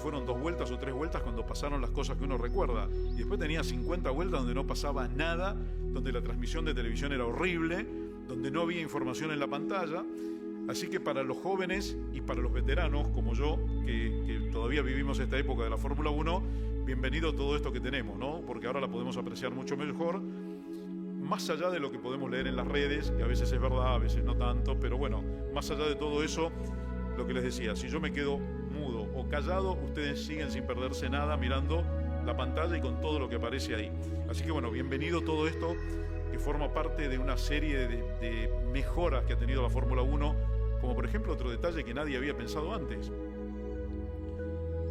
fueron 2 vueltas o 3 vueltas cuando pasaron las cosas que uno recuerda. Y después tenía 50 vueltas donde no pasaba nada, donde la transmisión de televisión era horrible, donde no había información en la pantalla. Así que para los jóvenes y para los veteranos como yo, que todavía vivimos esta época de la Fórmula 1, bienvenido todo esto que tenemos, ¿no? Porque ahora la podemos apreciar mucho mejor, más allá de lo que podemos leer en las redes, que a veces es verdad, a veces no tanto, pero bueno, más allá de todo eso, lo que les decía, si yo me quedo mudo o callado, ustedes siguen sin perderse nada mirando la pantalla y con todo lo que aparece ahí. Así que bueno, bienvenido todo esto que forma parte de una serie de mejoras que ha tenido la Fórmula 1, como por ejemplo otro detalle que nadie había pensado antes.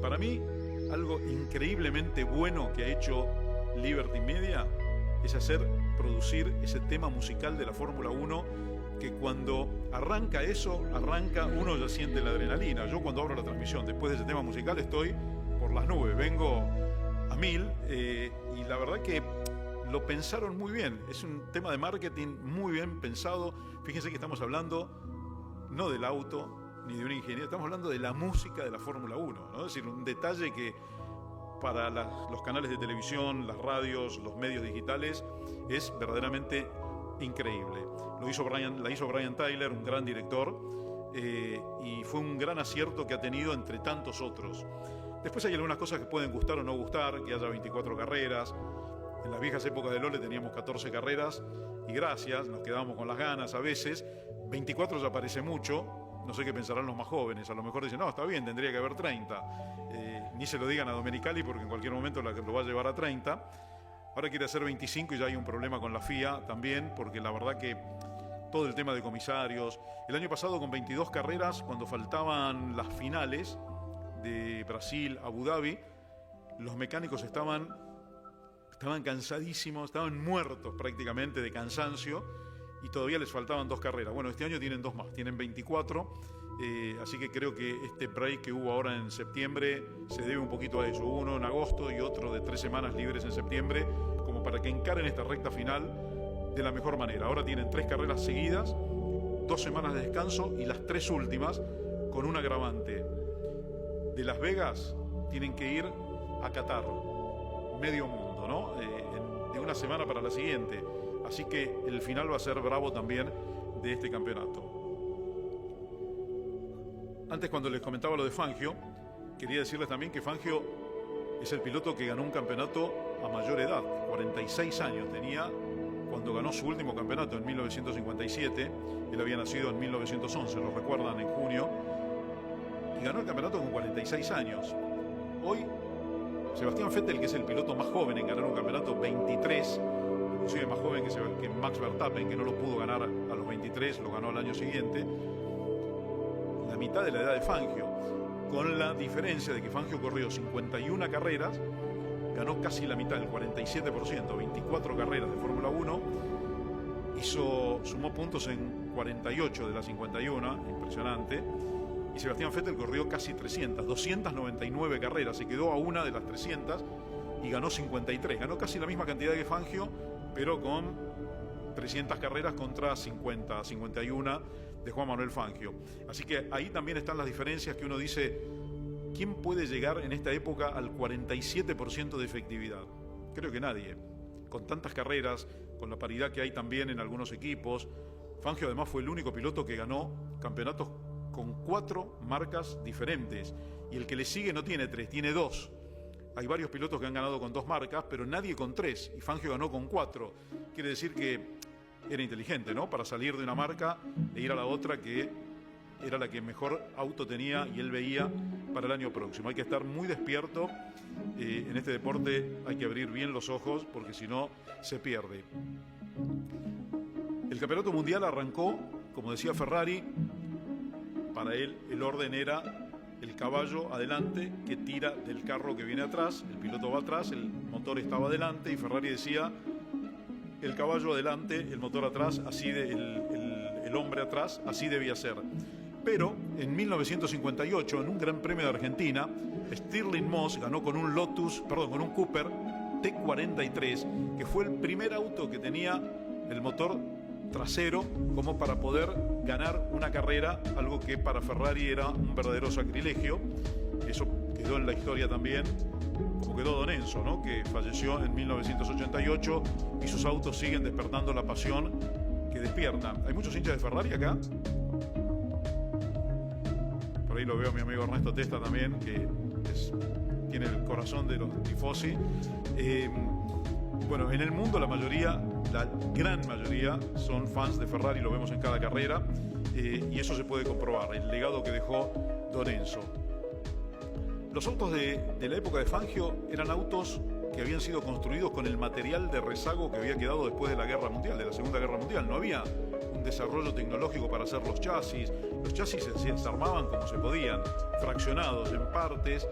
Para mí, algo increíblemente bueno que ha hecho Liberty Media es producir ese tema musical de la Fórmula 1, que cuando arranca eso, uno ya siente la adrenalina. Yo cuando abro la transmisión, después de ese tema musical, estoy por las nubes, vengo a 1000, y la verdad que lo pensaron muy bien. Es un tema de marketing muy bien pensado. Fíjense que estamos hablando no del auto ni de un ingeniero, estamos hablando de la música de la Fórmula 1, ¿no? Es decir, un detalle que para los canales de televisión, las radios, los medios digitales es verdaderamente increíble. La hizo Brian Tyler, un gran director, y fue un gran acierto que ha tenido entre tantos otros. Después hay algunas cosas que pueden gustar o no gustar, que haya 24 carreras. En las viejas épocas de Lole teníamos 14 carreras y gracias, nos quedábamos con las ganas a veces. 24 ya parece mucho, no sé qué pensarán los más jóvenes, a lo mejor dicen, no, está bien, tendría que haber 30. Ni se lo digan a Domenicali porque en cualquier momento lo va a llevar a 30. Ahora quiere hacer 25 y ya hay un problema con la FIA también, porque la verdad que todo el tema de comisarios. El año pasado con 22 carreras, cuando faltaban las finales de Brasil, Abu Dhabi, los mecánicos estaban cansadísimos, estaban muertos prácticamente de cansancio y todavía les faltaban 2 carreras. Bueno, este año tienen 2 más, tienen 24, así que creo que este break que hubo ahora en septiembre se debe un poquito a eso. Uno en agosto y otro de 3 semanas libres en septiembre, como para que encaren esta recta final de la mejor manera. Ahora tienen 3 carreras seguidas, 2 semanas de descanso y las 3 últimas con un agravante. De Las Vegas tienen que ir a Qatar, medio mundo, ¿no? De una semana para la siguiente. Así que el final va a ser bravo también de este campeonato. Antes, cuando les comentaba lo de Fangio, quería decirles también que Fangio es el piloto que ganó un campeonato a mayor edad. 46 años tenía cuando ganó su último campeonato en 1957. Él había nacido en 1911, lo recuerdan, en junio. Y ganó el campeonato con 46 años. Hoy, Sebastián Vettel, que es el piloto más joven en ganar un campeonato, 23, inclusive más joven que Max Verstappen, que no lo pudo ganar a los 23, lo ganó al año siguiente, la mitad de la edad de Fangio, con la diferencia de que Fangio corrió 51 carreras, ganó casi la mitad, el 47%, 24 carreras de Fórmula 1, sumó puntos en 48 de las 51, impresionante. Y Sebastián Vettel corrió casi 299 carreras, se quedó a una de las 300 y ganó 53. Ganó casi la misma cantidad que Fangio, pero con 300 carreras contra 51 de Juan Manuel Fangio. Así que ahí también están las diferencias que uno dice, ¿quién puede llegar en esta época al 47% de efectividad? Creo que nadie. Con tantas carreras, con la paridad que hay también en algunos equipos. Fangio además fue el único piloto que ganó campeonatos con 4 marcas diferentes, y el que le sigue no tiene 3, tiene 2. Hay varios pilotos que han ganado con 2 marcas, pero nadie con 3, y Fangio ganó con 4. Quiere decir que era inteligente, ¿no? Para salir de una marca e ir a la otra, que era la que mejor auto tenía y él veía para el año próximo. Hay que estar muy despierto, en este deporte hay que abrir bien los ojos, porque si no se pierde. El campeonato mundial arrancó, como decía Ferrari. Para él el orden era el caballo adelante que tira del carro que viene atrás, el piloto va atrás, el motor estaba adelante, y Ferrari decía el caballo adelante, el motor atrás, el hombre atrás, así debía ser. Pero en 1958, en un Gran Premio de Argentina, Stirling Moss ganó con un Cooper T43, que fue el primer auto que tenía el motor trasero como para poder ganar una carrera, algo que para Ferrari era un verdadero sacrilegio. Eso quedó en la historia también, como quedó Don Enzo, ¿no? Que falleció en 1988 y sus autos siguen despertando la pasión que despierta. ¿Hay muchos hinchas de Ferrari acá? Por ahí lo veo a mi amigo Ernesto Testa también, que tiene el corazón de los tifosi. Bueno, en el mundo la gran mayoría son fans de Ferrari, lo vemos en cada carrera, y eso se puede comprobar, el legado que dejó Don Enzo. Los autos de la época de Fangio eran autos que habían sido construidos con el material de rezago que había quedado después de la Guerra Mundial, de la Segunda Guerra Mundial. No había un desarrollo tecnológico para hacer los chasis. Los chasis se desarmaban como se podían, fraccionados en partes.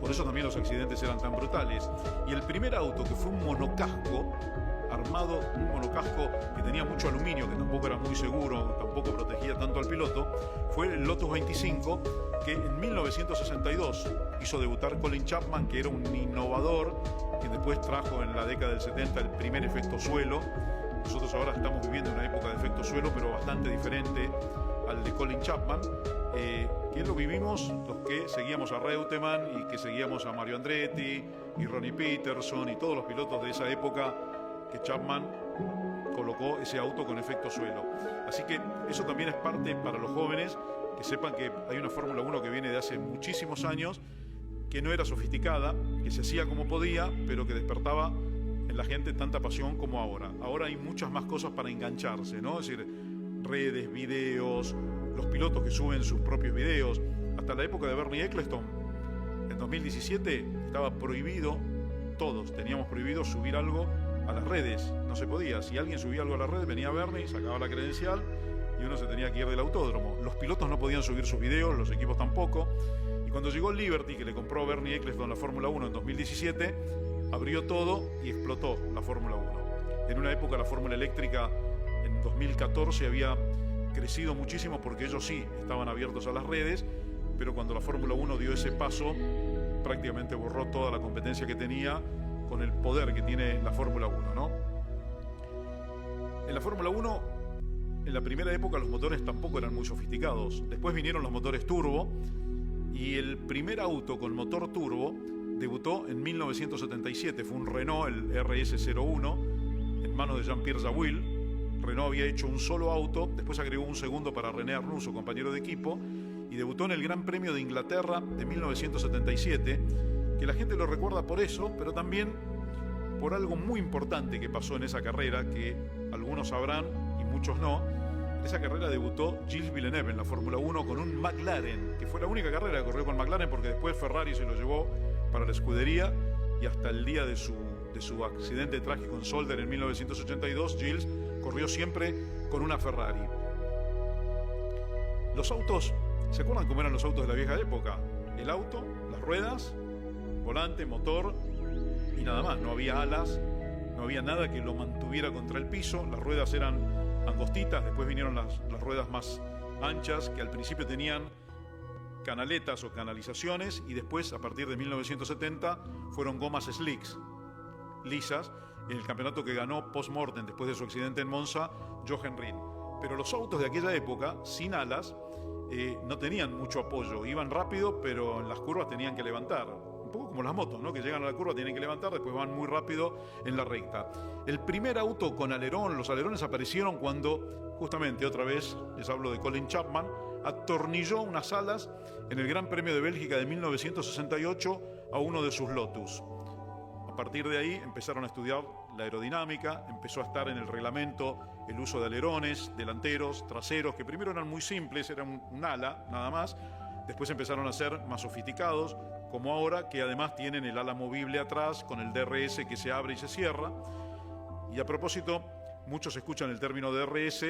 Por eso también los accidentes eran tan brutales. Y el primer auto, que fue un monocasco armado, un monocasco que tenía mucho aluminio, que tampoco era muy seguro, tampoco protegía tanto al piloto, fue el Lotus 25, que en 1962 hizo debutar Colin Chapman, que era un innovador, que después trajo en la década del 70 el primer efecto suelo. Nosotros ahora estamos viviendo una época de efecto suelo, pero bastante diferente al de Colin Chapman, que lo vivimos los que seguíamos a Reutemann y que seguíamos a Mario Andretti y Ronnie Peterson y todos los pilotos de esa época, que Chapman colocó ese auto con efecto suelo. Así que eso también es parte para los jóvenes, que sepan que hay una Fórmula 1 que viene de hace muchísimos años, que no era sofisticada, que se hacía como podía, pero que despertaba en la gente tanta pasión como ahora. Ahora hay muchas más cosas para engancharse, ¿no? Es decir, redes, videos, los pilotos que suben sus propios videos. Hasta la época de Bernie Ecclestone, en 2017, estaba prohibido, todos teníamos prohibido subir algo a las redes. No se podía. Si alguien subía algo a las redes, venía Bernie, sacaba la credencial y uno se tenía que ir del autódromo. Los pilotos no podían subir sus videos, los equipos tampoco. Y cuando llegó Liberty, que le compró Bernie Ecclestone la Fórmula 1 en 2017, abrió todo y explotó la Fórmula 1. En una época la Fórmula eléctrica en 2014 había crecido muchísimo porque ellos sí estaban abiertos a las redes, pero cuando la Fórmula 1 dio ese paso, prácticamente borró toda la competencia que tenía con el poder que tiene la Fórmula 1, ¿no? En la Fórmula 1, en la primera época los motores tampoco eran muy sofisticados. Después vinieron los motores turbo y el primer auto con motor turbo debutó en 1977. Fue un Renault, el RS01, en manos de Jean-Pierre Jawil. Renault había hecho un solo auto, después agregó un segundo para René Arnoux, su compañero de equipo, y debutó en el Gran Premio de Inglaterra de 1977, que la gente lo recuerda por eso, pero también por algo muy importante que pasó en esa carrera, que algunos sabrán y muchos no. En esa carrera debutó Gilles Villeneuve en la Fórmula 1 con un McLaren, que fue la única carrera que corrió con McLaren, porque después Ferrari se lo llevó para la escudería, y hasta el día de su accidente trágico en Zolder en 1982, Gilles corrió siempre con una Ferrari. Los autos, ¿se acuerdan cómo eran los autos de la vieja época? El auto, las ruedas, volante, motor y nada más. No había alas, no había nada que lo mantuviera contra el piso. Las ruedas eran angostitas, después vinieron las ruedas más anchas, que al principio tenían canaletas o canalizaciones, y después, a partir de 1970, fueron gomas slicks, lisas, en el campeonato que ganó post-mortem después de su accidente en Monza, Jochen Rindt. Pero los autos de aquella época, sin alas, no tenían mucho apoyo. Iban rápido, pero en las curvas tenían que levantar. Un poco como las motos, ¿no? Que llegan a la curva, tienen que levantar, después van muy rápido en la recta. El primer auto con alerón, los alerones aparecieron cuando, justamente, otra vez, les hablo de Colin Chapman, atornilló unas alas en el Gran Premio de Bélgica de 1968 a uno de sus Lotus. A partir de ahí empezaron a estudiar la aerodinámica, empezó a estar en el reglamento el uso de alerones, delanteros, traseros, que primero eran muy simples, eran un ala nada más, después empezaron a ser más sofisticados, como ahora, que además tienen el ala movible atrás con el DRS que se abre y se cierra. Y a propósito, muchos escuchan el término DRS,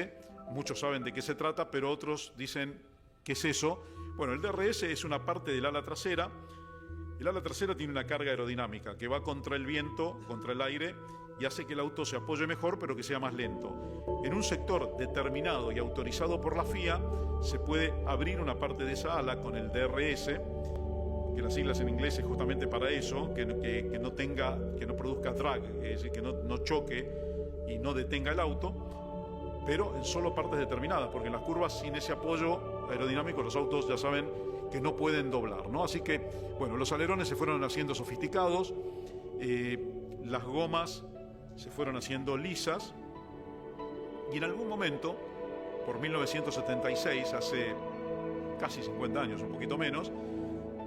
muchos saben de qué se trata, pero otros dicen, ¿qué es eso? Bueno, el DRS es una parte del ala trasera. El ala trasera tiene una carga aerodinámica que va contra el viento, contra el aire, y hace que el auto se apoye mejor, pero que sea más lento. En un sector determinado y autorizado por la FIA, se puede abrir una parte de esa ala con el DRS, que las siglas en inglés es justamente para eso, que no produzca drag, es decir, que no choque y no detenga el auto, pero en solo partes determinadas, porque en las curvas sin ese apoyo aerodinámico los autos ya saben que no pueden doblar, ¿no? Así que, bueno, los alerones se fueron haciendo sofisticados, las gomas se fueron haciendo lisas, y en algún momento, por 1976, hace casi 50 años, un poquito menos,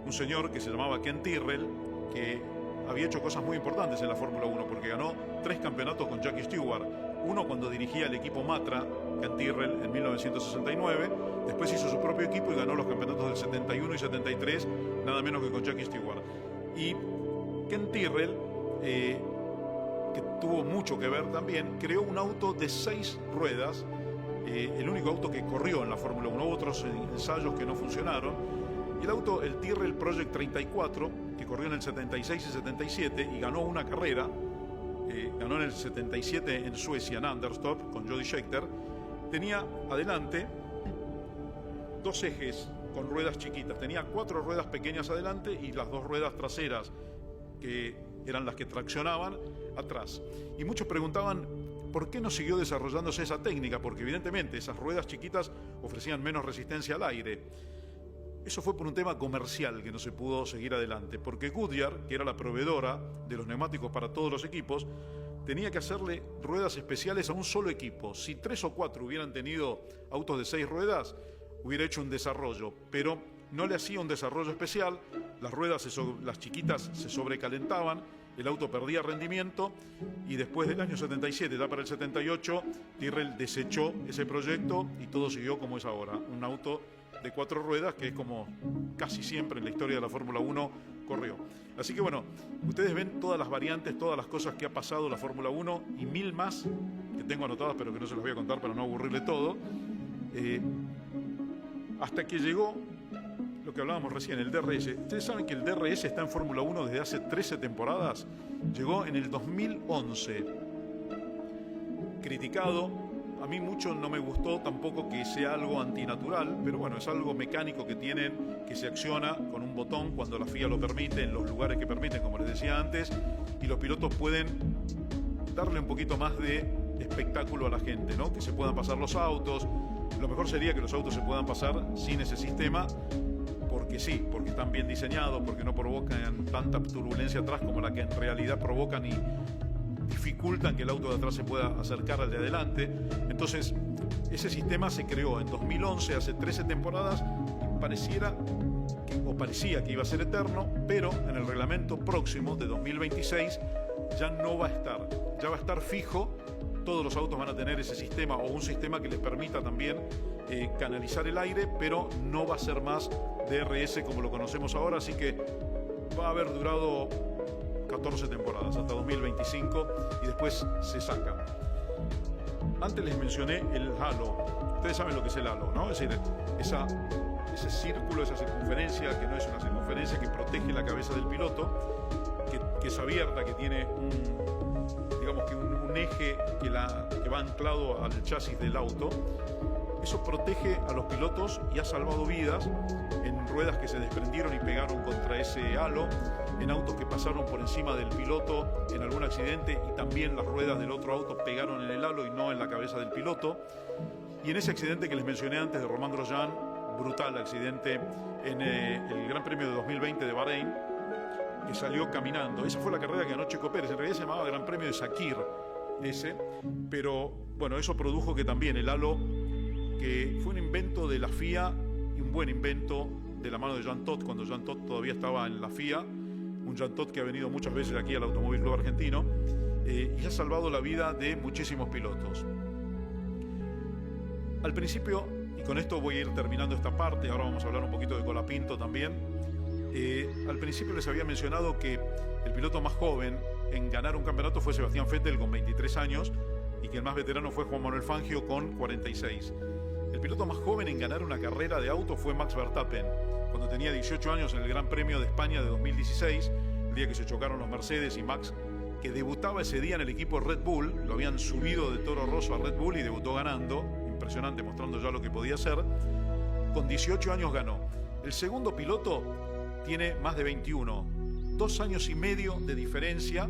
un señor que se llamaba Ken Tyrrell, que había hecho cosas muy importantes en la Fórmula 1, porque ganó 3 campeonatos con Jackie Stewart. Uno cuando dirigía el equipo Matra, Ken Tyrrell, en 1969. Después hizo su propio equipo y ganó los campeonatos del 71 y 73, nada menos que con Jackie Stewart. Y Ken Tyrrell, que tuvo mucho que ver también, creó un auto de 6 ruedas, el único auto que corrió en la Fórmula 1. Hubo otros ensayos que no funcionaron. Y el auto, el Tyrrell Project 34, que corrió en el 76 y 77 y ganó una carrera, ganó en el 77 en Suecia, en Anderstorp, con Jody Scheckter, tenía adelante 2 ejes con ruedas chiquitas. Tenía 4 ruedas pequeñas adelante y las 2 ruedas traseras, que eran las que traccionaban, atrás. Y muchos preguntaban por qué no siguió desarrollándose esa técnica, porque evidentemente esas ruedas chiquitas ofrecían menos resistencia al aire. Eso fue por un tema comercial que no se pudo seguir adelante, porque Goodyear, que era la proveedora de los neumáticos para todos los equipos, tenía que hacerle ruedas especiales a un solo equipo. Si 3 o 4 hubieran tenido autos de 6 ruedas, hubiera hecho un desarrollo, pero no le hacía un desarrollo especial. Las ruedas, las chiquitas, se sobrecalentaban, el auto perdía rendimiento, y después del año 77, ya para el 78, Tyrrell desechó ese proyecto y todo siguió como es ahora, un auto de 4 ruedas, que es como casi siempre en la historia de la Fórmula 1 corrió. Así que bueno, ustedes ven todas las variantes, todas las cosas que ha pasado la Fórmula 1 y 1000 más que tengo anotadas, pero que no se las voy a contar para no aburrirle todo, hasta que llegó lo que hablábamos recién, el DRS. Ustedes saben que el DRS está en Fórmula 1 desde hace 13 temporadas. Llegó en el 2011. Criticado. A mí mucho no me gustó tampoco que sea algo antinatural, pero bueno, es algo mecánico que tienen, que se acciona con un botón cuando la FIA lo permite, en los lugares que permiten, como les decía antes, y los pilotos pueden darle un poquito más de espectáculo a la gente, ¿no? Que se puedan pasar los autos. Lo mejor sería que los autos se puedan pasar sin ese sistema, porque sí, porque están bien diseñados, porque no provocan tanta turbulencia atrás como la que en realidad provocan y dificultan que el auto de atrás se pueda acercar al de adelante. Entonces, ese sistema se creó en 2011, hace 13 temporadas, y parecía que iba a ser eterno, pero en el reglamento próximo de 2026 ya no va a estar, ya va a estar fijo. Todos los autos van a tener ese sistema, o un sistema que les permita también canalizar el aire, pero no va a ser más DRS como lo conocemos ahora, así que va a haber durado 14 temporadas, hasta 2025, y después se saca. Antes les mencioné el halo. Ustedes saben lo que es el halo, ¿no? Es decir, ese círculo, esa circunferencia, que no es una circunferencia, que protege la cabeza del piloto, que es abierta, que tiene un eje que va anclado al chasis del auto. Eso protege a los pilotos y ha salvado vidas en ruedas que se desprendieron y pegaron contra ese halo, en autos que pasaron por encima del piloto en algún accidente, y también las ruedas del otro auto pegaron en el halo y no en la cabeza del piloto. Y en ese accidente que les mencioné antes de Romain Grosjean, brutal accidente en el Gran Premio de 2020 de Bahrein, que salió caminando. Esa fue la carrera que ganó Checo Pérez. En realidad se llamaba Gran Premio de Sakir ese, pero bueno, eso produjo que también el halo, que fue un invento de la FIA y un buen invento de la mano de Jean Todt, cuando Jean Todt todavía estaba en la FIA, un Jean Todt que ha venido muchas veces aquí al Automóvil Club Argentino, y ha salvado la vida de muchísimos pilotos. Al principio, y con esto voy a ir terminando esta parte, ahora vamos a hablar un poquito de Colapinto también. Al principio les había mencionado que el piloto más joven en ganar un campeonato fue Sebastián Vettel con 23 años, y que el más veterano fue Juan Manuel Fangio con 46. El piloto más joven en ganar una carrera de auto fue Max Verstappen, cuando tenía 18 años en el Gran Premio de España de 2016, el día que se chocaron los Mercedes, y Max, que debutaba ese día en el equipo Red Bull, lo habían subido de Toro Rosso a Red Bull y debutó ganando, impresionante, mostrando ya lo que podía hacer. Con 18 años ganó. El segundo piloto tiene más de 21, 2 años y medio de diferencia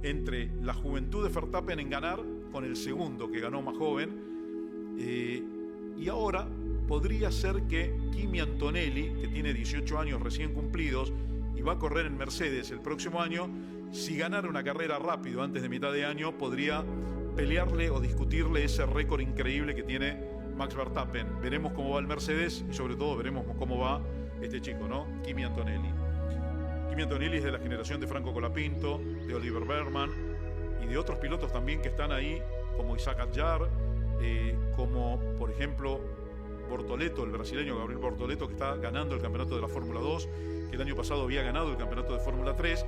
entre la juventud de Verstappen en ganar con el segundo, que ganó más joven, y ahora podría ser que Kimi Antonelli, que tiene 18 años recién cumplidos y va a correr en Mercedes el próximo año, si ganara una carrera rápido antes de mitad de año, podría pelearle o discutirle ese récord increíble que tiene Max Verstappen. Veremos cómo va el Mercedes y sobre todo veremos cómo va este chico, ¿no? Kimi Antonelli. Kimi Antonelli es de la generación de Franco Colapinto, de Oliver Bergman y de otros pilotos también que están ahí, como Isaac Adjar, como por ejemplo Bortoleto, el brasileño Gabriel Bortoleto, que está ganando el campeonato de la Fórmula 2, que el año pasado había ganado el campeonato de Fórmula 3,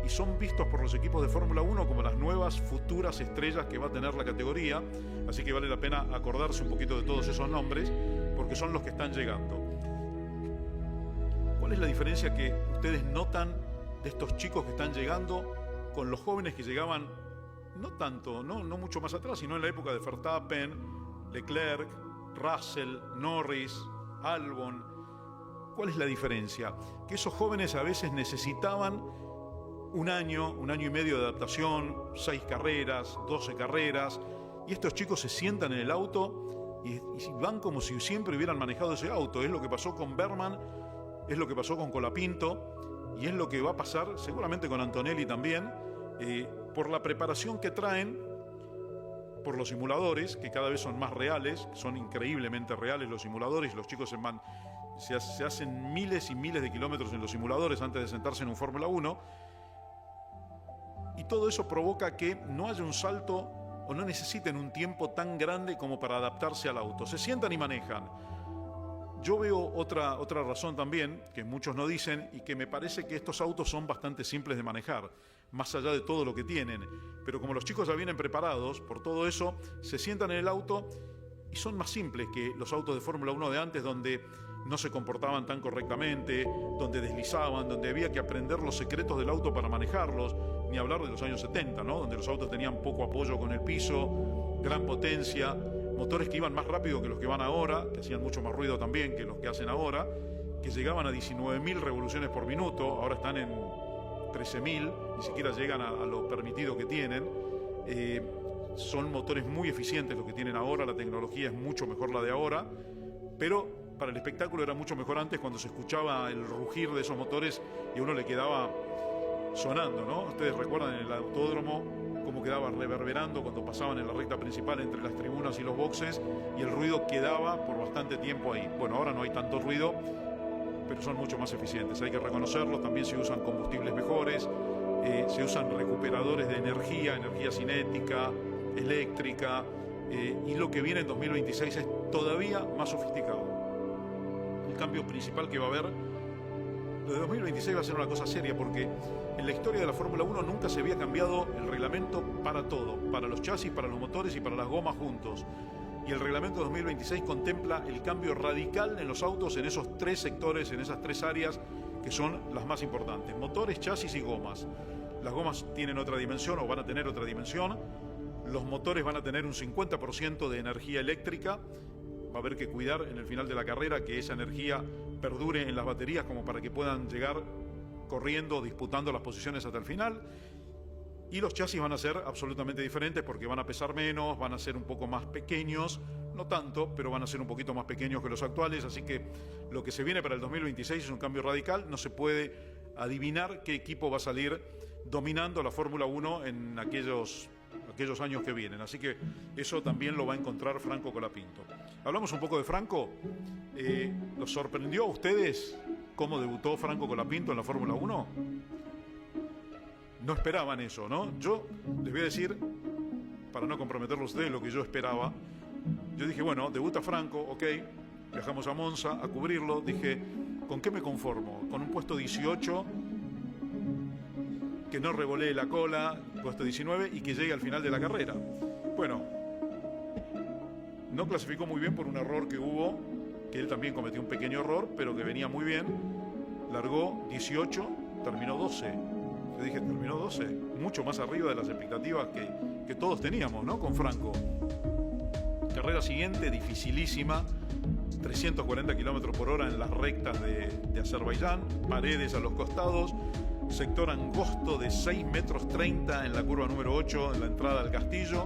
y son vistos por los equipos de Fórmula 1 como las nuevas futuras estrellas que va a tener la categoría, así que vale la pena acordarse un poquito de todos esos nombres, porque son los que están llegando. ¿Cuál es la diferencia que ustedes notan de estos chicos que están llegando con los jóvenes que llegaban no tanto, no mucho más atrás, sino en la época de Verstappen, Leclerc, Russell, Norris, Albon? ¿Cuál es la diferencia? Que esos jóvenes a veces necesitaban un año y medio de adaptación, 6 carreras, 12 carreras, y estos chicos se sientan en el auto y van como si siempre hubieran manejado ese auto. Es lo que pasó con Bergman, es lo que pasó con Colapinto, y es lo que va a pasar seguramente con Antonelli también, por la preparación que traen, por los simuladores, que cada vez son más reales, son increíblemente reales los simuladores. Los chicos se hacen miles y miles de kilómetros en los simuladores antes de sentarse en un Fórmula 1, y todo eso provoca que no haya un salto o no necesiten un tiempo tan grande como para adaptarse al auto. Se sientan y manejan. Yo veo otra razón también, que muchos no dicen, y que me parece que estos autos son bastante simples de manejar, más allá de todo lo que tienen. Pero como los chicos ya vienen preparados por todo eso, se sientan en el auto y son más simples que los autos de Fórmula 1 de antes, donde no se comportaban tan correctamente, donde deslizaban, donde había que aprender los secretos del auto para manejarlos, ni hablar de los años 70, ¿no? Donde los autos tenían poco apoyo con el piso, gran potencia, motores que iban más rápido que los que van ahora, que hacían mucho más ruido también que los que hacen ahora, que llegaban a 19.000 revoluciones por minuto, ahora están en 13.000, ni siquiera llegan a lo permitido que tienen. Son motores muy eficientes los que tienen ahora, la tecnología es mucho mejor la de ahora, pero para el espectáculo era mucho mejor antes, cuando se escuchaba el rugir de esos motores y a uno le quedaba sonando, ¿no? Ustedes recuerdan en el autódromo cómo quedaba reverberando cuando pasaban en la recta principal entre las tribunas y los boxes, y el ruido quedaba por bastante tiempo ahí. Bueno, ahora no hay tanto ruido, pero son mucho más eficientes, hay que reconocerlo. También se usan combustibles mejores, se usan recuperadores de energía cinética, eléctrica, y lo que viene en 2026 es todavía más sofisticado. El cambio principal que va a haber, lo de 2026 va a ser una cosa seria, porque en la historia de la Fórmula 1 nunca se había cambiado el reglamento para todo, para los chasis, para los motores y para las gomas juntos. Y el reglamento 2026 contempla el cambio radical en los autos en esos 3 sectores, en esas 3 áreas que son las más importantes: motores, chasis y gomas. Las gomas tienen otra dimensión, o van a tener otra dimensión. Los motores van a tener un 50% de energía eléctrica. Va a haber que cuidar en el final de la carrera que esa energía perdure en las baterías, como para que puedan llegar corriendo, disputando las posiciones hasta el final. Y los chasis van a ser absolutamente diferentes, porque van a pesar menos, van a ser un poco más pequeños, no tanto, pero van a ser un poquito más pequeños que los actuales. Así que lo que se viene para el 2026 es un cambio radical. No se puede adivinar qué equipo va a salir dominando la Fórmula 1 en aquellos años que vienen. Así que eso también lo va a encontrar Franco Colapinto. Hablamos un poco de Franco. ¿Los sorprendió a ustedes cómo debutó Franco Colapinto en la Fórmula 1? No esperaban eso, ¿no? Yo les voy a decir, para no comprometerlos de lo que yo esperaba, yo dije, bueno, debuta Franco, ok, viajamos a Monza a cubrirlo. Dije, ¿con qué me conformo? Con un puesto 18, que no revolee la cola, puesto 19, y que llegue al final de la carrera. Bueno, no clasificó muy bien por un error que hubo, que él también cometió un pequeño error, pero que venía muy bien. Largó 18, terminó 12. Yo dije, terminó 12, mucho más arriba de las expectativas que todos teníamos, ¿no? Con Franco. Carrera siguiente, dificilísima, 340 kilómetros por hora en las rectas de Azerbaiyán, paredes a los costados, sector angosto de 6,30 metros en la curva número 8 en la entrada al castillo.